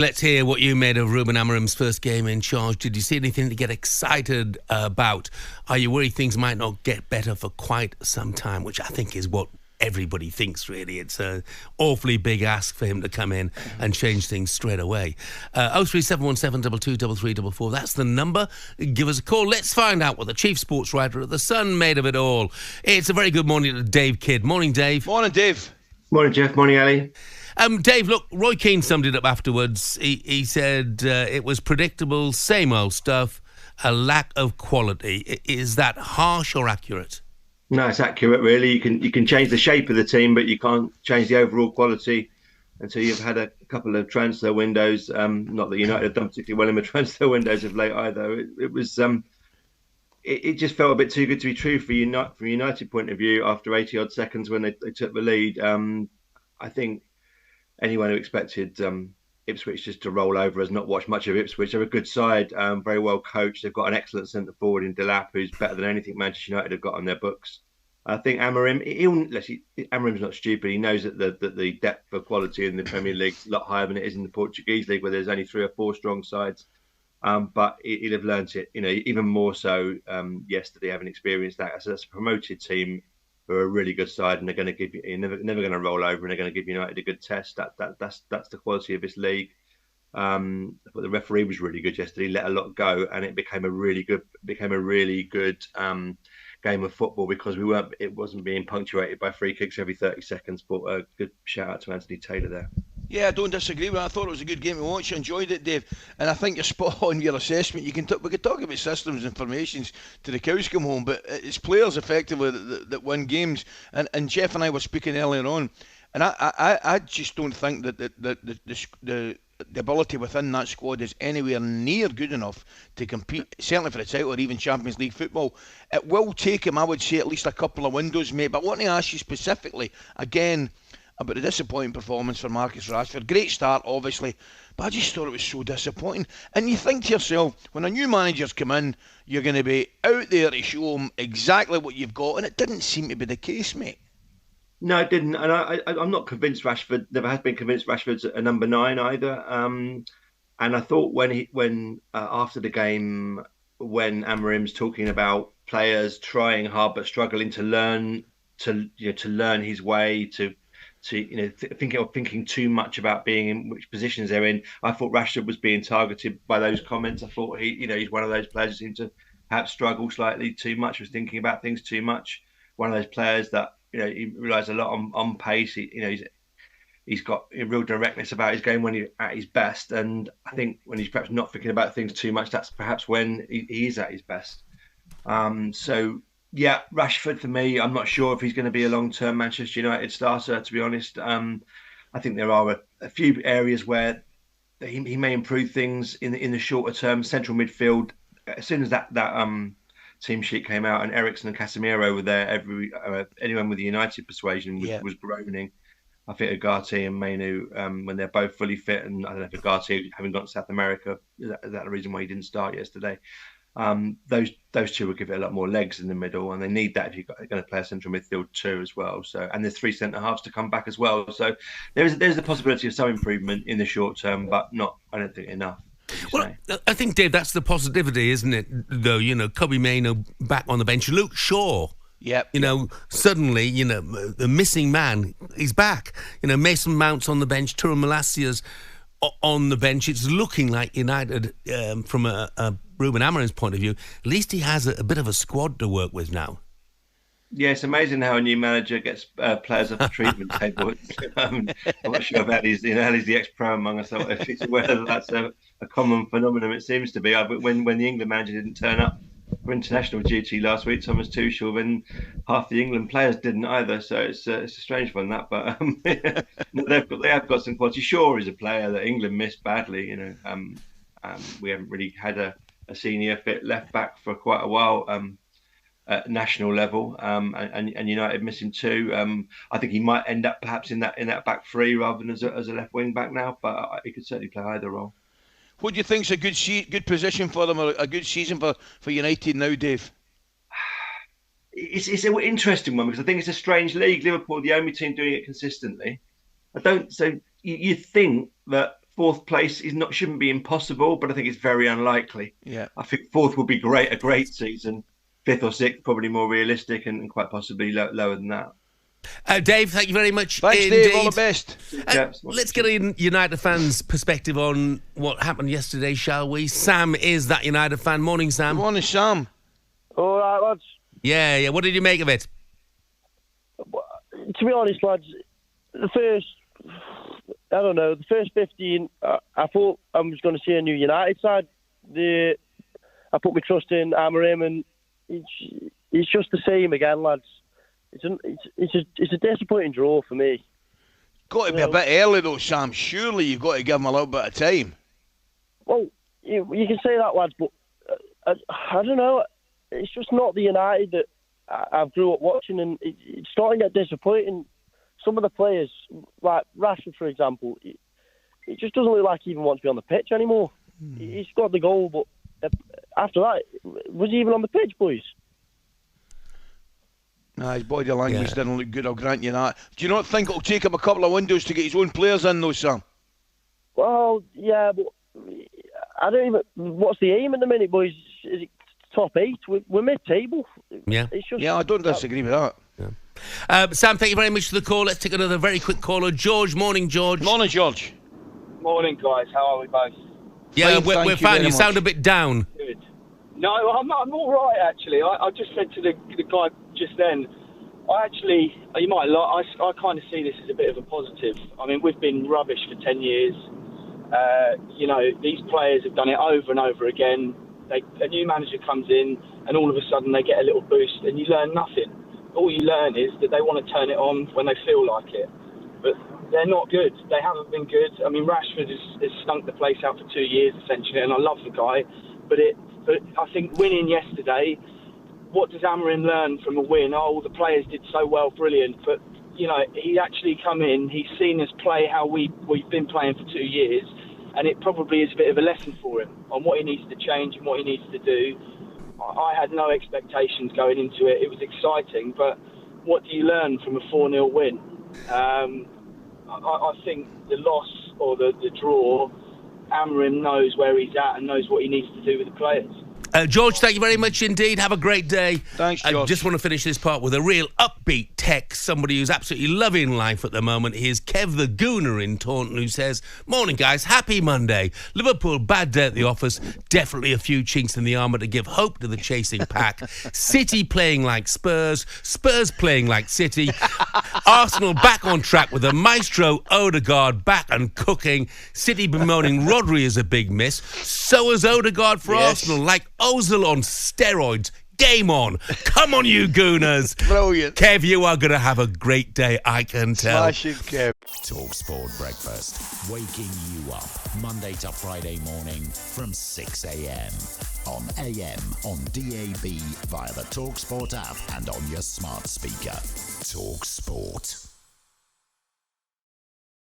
Let's hear what you made of Ruben Amorim's first game in charge. Did you see anything to get excited about? Are you worried things might not get better for quite some time, which I think is what everybody thinks, really. It's an awfully big ask for him to come in and change things straight away. 03717 223344, that's the number. Give us a call. Let's find out what the chief sports writer at The Sun made of it all. It's a very good morning to Davie Kidd. Morning, Dave. Morning, Dave. Morning, Jeff. Morning, Ali. Dave, look, Roy Keane summed it up afterwards. He said it was predictable, same old stuff, a lack of quality. Is that harsh or accurate? No, it's accurate, really. You can change the shape of the team, but you can't change the overall quality until you've had a couple of transfer windows. Not that United have done particularly well in the transfer windows of late either. It just felt a bit too good to be true from a United point of view after 80-odd seconds when they took the lead. I think anyone who expected Ipswich just to roll over has not watched much of Ipswich. They're a good side, very well coached. They've got an excellent centre forward in Delap, who's better than anything Manchester United have got on their books. I think Amorim, Amorim's not stupid. He knows that the depth of quality in the Premier League is a lot higher than it is in the Portuguese league, where there's only 3 or 4 strong sides. But he'll have learnt it, even more so yesterday, having experienced that. So that's a promoted team who are a really good side, and they're going to give you, you're never going to roll over, and they're going to give United a good test. That's the quality of this league. But the referee was really good yesterday. He let a lot go, and it became a really good game of football because it wasn't being punctuated by free kicks every 30 seconds. But a good shout out to Anthony Taylor there. Yeah, I don't disagree with it. I thought it was a good game to watch. I enjoyed it, Dave. And I think you're spot on your assessment. We could talk about systems and formations to the cows come home, but it's players effectively that win games. And Jeff and I were speaking earlier on, and I just don't think that the ability within that squad is anywhere near good enough to compete, certainly for the title or even Champions League football. It will take him, I would say, at least a couple of windows, mate. But I want to ask you specifically, again, about a disappointing performance for Marcus Rashford. Great start, obviously, but I just thought it was so disappointing. And you think to yourself, when a new manager's come in, you're going to be out there to show them exactly what you've got, and it didn't seem to be the case, mate. No, it didn't, and I'm not convinced Rashford. Never has been convinced Rashford's a number 9 either. And I thought when after the game, when Amorim's talking about players trying hard but struggling to learn his way thinking too much about being in which positions they're in. I thought Rashford was being targeted by those comments. I thought he's one of those players who seemed to perhaps struggle slightly too much, was thinking about things too much. One of those players that he relies a lot on pace. He's got a real directness about his game when he's at his best, and I think when he's perhaps not thinking about things too much, that's perhaps when he is at his best. Yeah, Rashford for me, I'm not sure if he's going to be a long-term Manchester United starter, to be honest. I think there are a few areas where he may improve things in the shorter term. Central midfield, as soon as that team sheet came out and Eriksen and Casemiro were there, anyone with the United persuasion was groaning. I think Ugarte and Mainu, when they're both fully fit, and I don't know if Ugarte, having gone to South America, is that the reason why he didn't start yesterday? Those two will give it a lot more legs in the middle, and they need that if you're going to play a central midfield too as well. So, and there's 3 centre halves to come back as well. So there's the possibility of some improvement in the short term, but I don't think enough. Well, I think, Dave, that's the positivity, isn't it? Though, Kobe Mainoo back on the bench, Luke Shaw. Yep. Suddenly, the missing man, he's back. Mason Mount's on the bench, Turan Malacia's on the bench. It's looking like United, from a Ruben Amorim's point of view, at least he has a bit of a squad to work with now. Yeah, it's amazing how a new manager gets players off the treatment table. I'm not sure if Ali's the ex-pro among us, if he's aware that that's a common phenomenon. It seems to be. But when the England manager didn't turn up for international duty last week, Thomas Tuchel, then half the England players didn't either. So it's a strange one, that. But they have got some quality. Shaw is a player that England missed badly. We haven't really had a senior fit left back for quite a while at national level, and United missing 2. I think he might end up perhaps in that back 3 rather than as a left wing back now, but he could certainly play either role. What do you think is a good position for them, or a good season for United now, Dave? It's an interesting one because I think it's a strange league. Liverpool, the only team doing it consistently. You think that fourth place shouldn't be impossible, but I think it's very unlikely. Yeah. I think fourth would be a great season. Fifth or sixth, probably more realistic, and quite possibly lower than that. Dave, thank you very much. Thanks, indeed. Dave. All the best. Let's get a United fan's perspective on what happened yesterday, shall we? Sam is that United fan. Morning, Sam. Good morning, Sam. All right, lads. Yeah. What did you make of it? To be honest, lads, the first 15, I thought I was going to see a new United side. I put my trust in Amorim, and it's just the same again, lads. It's a disappointing draw for me. Got to be a bit early though, Sam. Surely you've got to give him a little bit of time. Well, you can say that, lads, but I don't know. It's just not the United that I've grew up watching, and it's starting to get disappointing. Some of the players, like Rashford, for example, it just doesn't look like he even wants to be on the pitch anymore. He scored the goal, but after that, was he even on the pitch, boys? Nah, his body language didn't look good, I'll grant you that. Do you not think it'll take him a couple of windows to get his own players in though, Sam? Well, yeah, but I don't even... What's the aim at the minute, boys? Is it top 8? We're mid-table. Yeah. It's just, I don't disagree with that. Yeah. Sam, thank you very much for the call. Let's take another very quick caller. George, morning, George. Morning, George. Morning, guys. How are we both? Yeah, Fine, we're fine. You sound a bit down. Good. No, I'm all right, actually. I just said to the guy just then, you might lie, I kind of see this as a bit of a positive. I mean, we've been rubbish for 10 years. These players have done it over and over again. A new manager comes in, and all of a sudden they get a little boost, and you learn nothing. All you learn is that they want to turn it on when they feel like it. But they're not good. They haven't been good. I mean, Rashford has stunk the place out for 2 years, essentially, and I love the guy. But I think winning yesterday, what does Amorim learn from a win? Oh, the players did so well, brilliant. But, he actually come in, he's seen us play how we've been playing for 2 years, and it probably is a bit of a lesson for him on what he needs to change and what he needs to do. I had no expectations going into it. It was exciting, but what do you learn from a 4-0 win? I think the loss or the draw, Amorim knows where he's at and knows what he needs to do with the players. George, thank you very much indeed. Have a great day. Thanks, George. I just want to finish this part with a real upbeat text. Somebody who's absolutely loving life at the moment. Here's Kev the Gooner in Taunton, who says, morning, guys. Happy Monday. Liverpool, bad day at the office. Definitely a few chinks in the armour to give hope to the chasing pack. City playing like Spurs. Spurs playing like City. Arsenal back on track with the maestro Odegaard back and cooking. City bemoaning Rodri is a big miss. So is Odegaard for Arsenal, like Ozil on steroids. Game on. Come on, you Gooners. Brilliant. Kev, you are going to have a great day, I can tell. Smashing, Kev. talkSPORT Breakfast, waking you up Monday to Friday morning from 6 a.m. on AM, on DAB, via the talkSPORT app and on your smart speaker. talkSPORT.